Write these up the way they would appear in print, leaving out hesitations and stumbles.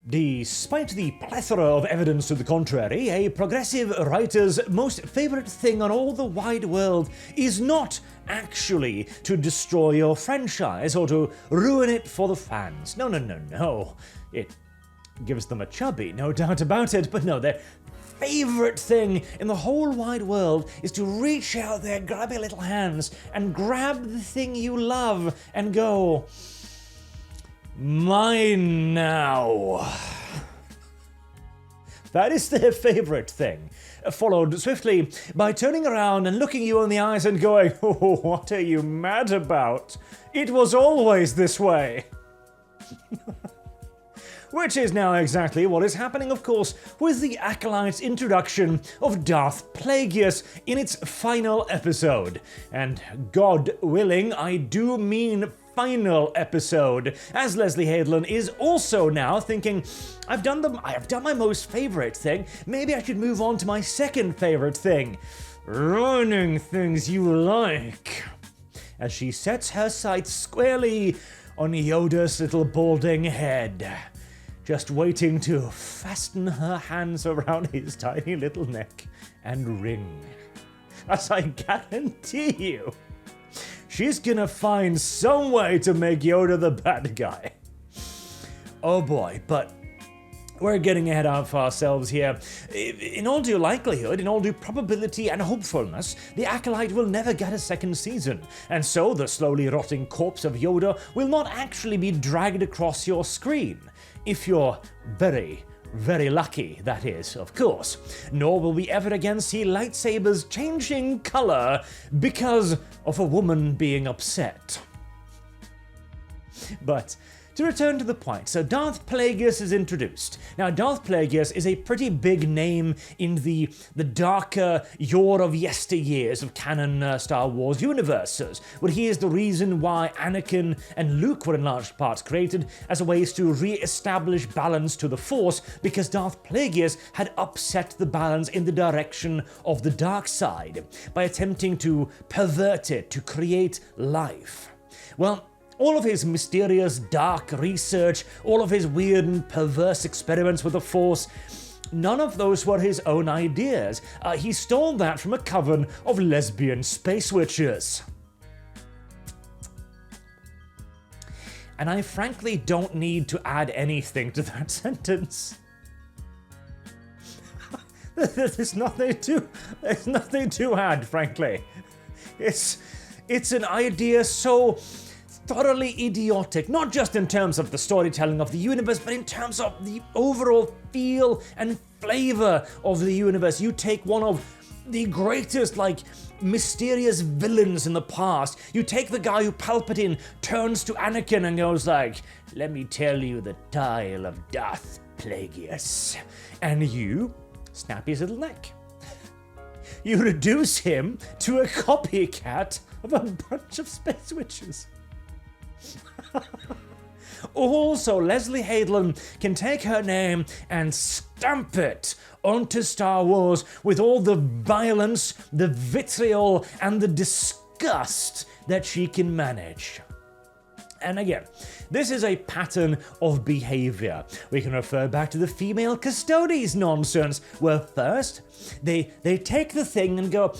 Despite the plethora of evidence to the contrary, a progressive writer's most favourite thing on all the wide world is not actually to destroy your franchise or to ruin it for the fans. No. It gives them a chubby, no doubt about it, but no, their favourite thing in the whole wide world is to reach out their grubby little hands and grab the thing you love and go, mine now. That is their favourite thing, followed swiftly by turning around and looking you in the eyes and going, oh, what are you mad about? It was always this way. Which is now exactly what is happening, of course, with the Acolyte's introduction of Darth Plagueis in its final episode. And God willing, I do mean final episode, as Leslye Headland is also now thinking, I have done my most favourite thing, maybe I should move on to my second favourite thing, ruining things you like. As she sets her sights squarely on Yoda's little balding head, just waiting to fasten her hands around his tiny little neck and ring. As I guarantee you, she's gonna find some way to make Yoda the bad guy. Oh boy, but we're getting ahead of ourselves here. In all due likelihood, in all due probability and hopefulness, the Acolyte will never get a second season, and so the slowly rotting corpse of Yoda will not actually be dragged across your screen. If you're very, very lucky, that is, of course. Nor will we ever again see lightsabers changing color because of a woman being upset. But to return to the point, so Darth Plagueis is introduced. Now, Darth Plagueis is a pretty big name in the darker yore of yesteryears of canon Star Wars universes, where he is the reason why Anakin and Luke were in large part created as ways to re-establish balance to the Force, because Darth Plagueis had upset the balance in the direction of the dark side by attempting to pervert it, to create life. Well, all of his mysterious dark research, all of his weird and perverse experiments with the Force, none of those were his own ideas. He stole that from a coven of lesbian space witches. And I frankly don't need to add anything to that sentence. There's nothing to add, frankly. It's an idea so thoroughly idiotic, not just in terms of the storytelling of the universe, but in terms of the overall feel and flavor of the universe. You take one of the greatest, mysterious villains in the past. You take the guy who Palpatine turns to Anakin and goes like, let me tell you the tale of Darth Plagueis. And you snap his little neck. You reduce him to a copycat of a bunch of space witches. Also, Leslye Headland can take her name and stamp it onto Star Wars with all the violence, the vitriol, and the disgust that she can manage. And again, this is a pattern of behaviour. We can refer back to the female custodes nonsense, where first they take the thing and go,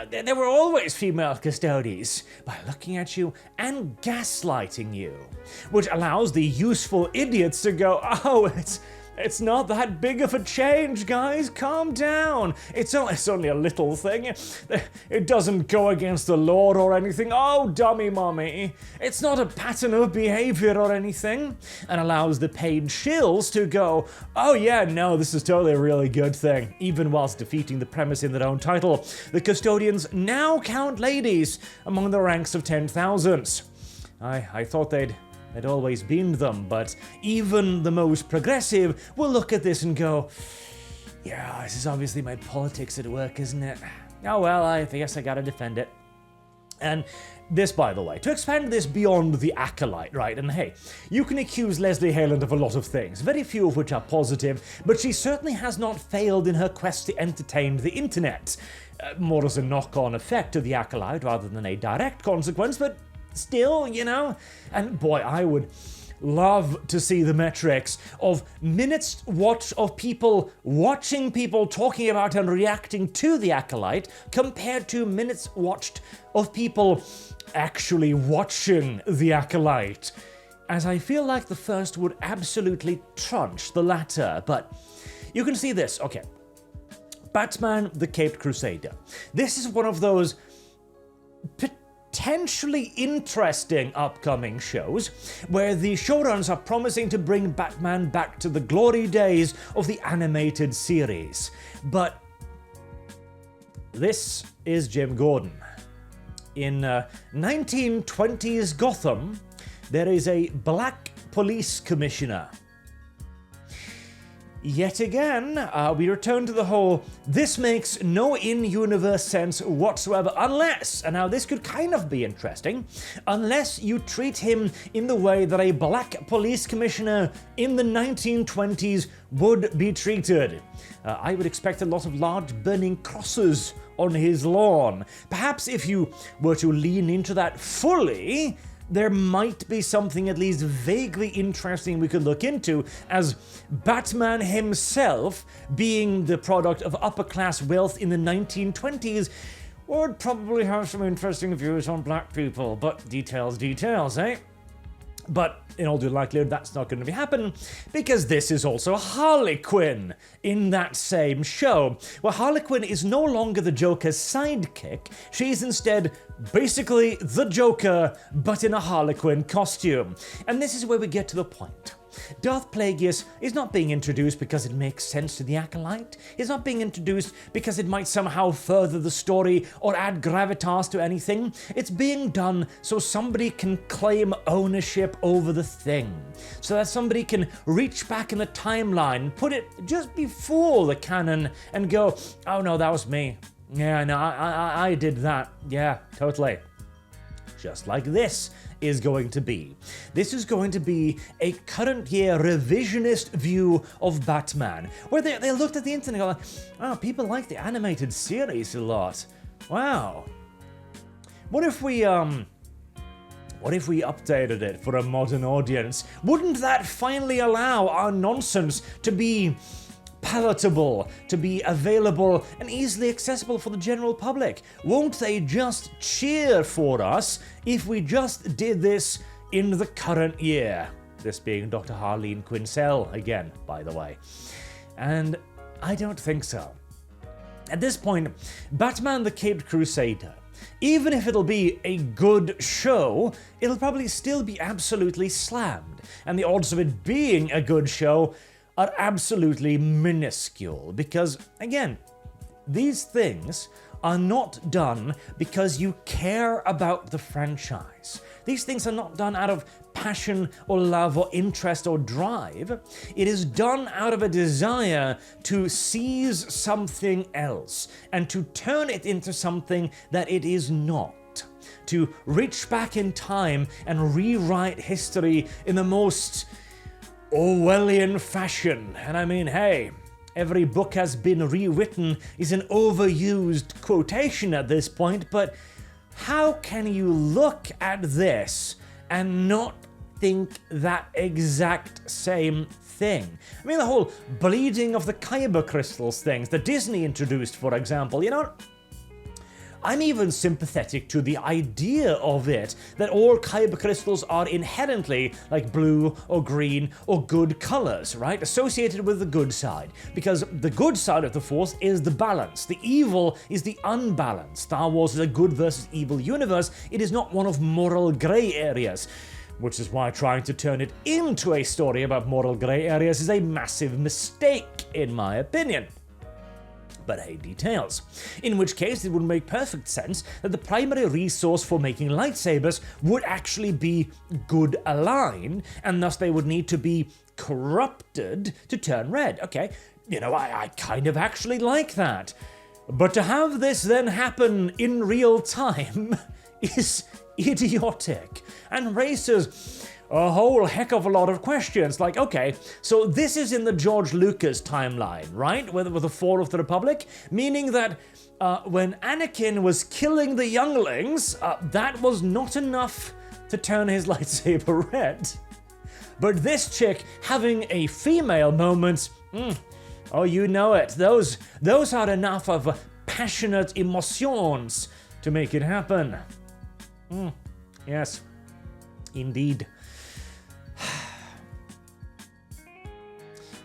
there were always female custodes, by looking at you and gaslighting you, which allows the useful idiots to go, oh, it's not that big of a change, guys, calm down. It's only a little thing. It doesn't go against the law or anything. Oh, dummy mommy. It's not a pattern of behavior or anything. And allows the paid shills to go, oh yeah, no, this is totally a really good thing. Even whilst defeating the premise in their own title. The custodians now count ladies among the ranks of 10,000s. I thought they'd always been them, but even the most progressive will look at this and go, yeah, this is obviously my politics at work, isn't it? Oh well, I guess I gotta defend it. And this, by the way, to expand this beyond the Acolyte, right? And hey, you can accuse Leslye Headland of a lot of things, very few of which are positive, but she certainly has not failed in her quest to entertain the internet. More as a knock-on effect to the Acolyte rather than a direct consequence, but still, you know? And boy, I love to see the metrics of minutes watched of people watching people talking about and reacting to the Acolyte compared to minutes watched of people actually watching the Acolyte, as I feel like the first would absolutely trunch the latter. But you can see this. Okay, Batman the Caped Crusader. This is one of those potentially interesting upcoming shows where the showrunners are promising to bring Batman back to the glory days of the animated series. But this is Jim Gordon. In 1920s Gotham, there is a black police commissioner. Yet again, we return to the whole, this makes no in-universe sense whatsoever unless, and now this could kind of be interesting, unless you treat him in the way that a black police commissioner in the 1920s would be treated. I would expect a lot of large burning crosses on his lawn. Perhaps if you were to lean into that fully, there might be something at least vaguely interesting we could look into, as Batman himself, being the product of upper-class wealth in the 1920s, would probably have some interesting views on black people. But details, eh? But in all due likelihood, that's not going to be happening, because this is also Harley Quinn in that same show, where Harley Quinn is no longer the Joker's sidekick. She's instead basically the Joker, but in a Harley Quinn costume. And this is where we get to the point. Darth Plagueis is not being introduced because it makes sense to the Acolyte. He's not being introduced because it might somehow further the story or add gravitas to anything. It's being done so somebody can claim ownership over the thing. So that somebody can reach back in the timeline, put it just before the canon and go, oh no, that was me. Yeah, no, I did that. Yeah, totally. Just like this is going to be. This is going to be a current year revisionist view of Batman, where they looked at the internet and go, oh, people like the animated series a lot. Wow. What if we updated it for a modern audience? Wouldn't that finally allow our nonsense to be palatable, to be available and easily accessible for the general public? Won't they just cheer for us if we just did this in the current year? This being Dr. Harley Quinn again, by the way. And I don't think so. At this point, Batman the Caped Crusader, even if it'll be a good show, it'll probably still be absolutely slammed. And the odds of it being a good show are absolutely minuscule, because, again, these things are not done because you care about the franchise. These things are not done out of passion or love or interest or drive. It is done out of a desire to seize something else and to turn it into something that it is not. To reach back in time and rewrite history in the most Orwellian fashion. And I mean, hey, every book has been rewritten is an overused quotation at this point, but how can you look at this and not think that exact same thing? I mean, the whole bleeding of the kyber crystals things that Disney introduced, for example, I'm even sympathetic to the idea of it, that all kyber crystals are inherently like blue or green or good colors, right? Associated with the good side. Because the good side of the Force is the balance. The evil is the unbalance. Star Wars is a good versus evil universe. It is not one of moral gray areas. Which is why trying to turn it into a story about moral gray areas is a massive mistake, in my opinion. But hey, details. In which case, it would make perfect sense that the primary resource for making lightsabers would actually be good aligned, and thus they would need to be corrupted to turn red. Okay, I kind of actually like that. But to have this then happen in real time is idiotic and raises a whole heck of a lot of questions. Like, okay, so this is in the George Lucas timeline, right? With the Fall of the Republic, meaning that when Anakin was killing the younglings, that was not enough to turn his lightsaber red. But this chick having a female moment, oh, you know it. Those are enough of passionate emotions to make it happen. Yes, indeed.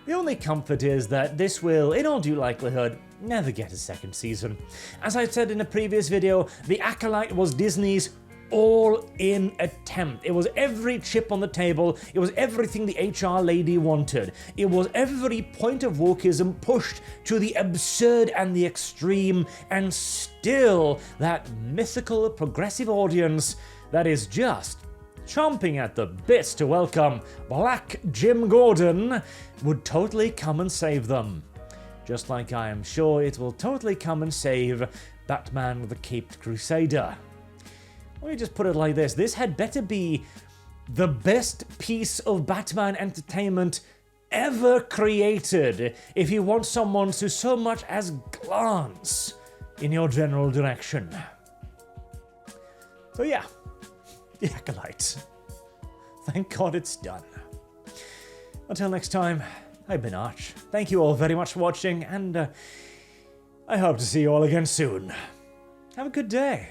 The only comfort is that this will, in all due likelihood, never get a second season. As I said in a previous video, The Acolyte was Disney's all-in attempt. It was every chip on the table. It was everything the HR lady wanted. It was every point of wokeism pushed to the absurd and the extreme, and still that mythical progressive audience that is just chomping at the bits to welcome Black Jim Gordon would totally come and save them. Just like I am sure it will totally come and save Batman the Caped Crusader. Let me just put it like this. This had better be the best piece of Batman entertainment ever created if you want someone to so much as glance in your general direction. So yeah, The Acolyte. Thank God it's done. Until next time, I've been Arch. Thank you all very much for watching, and I hope to see you all again soon. Have a good day.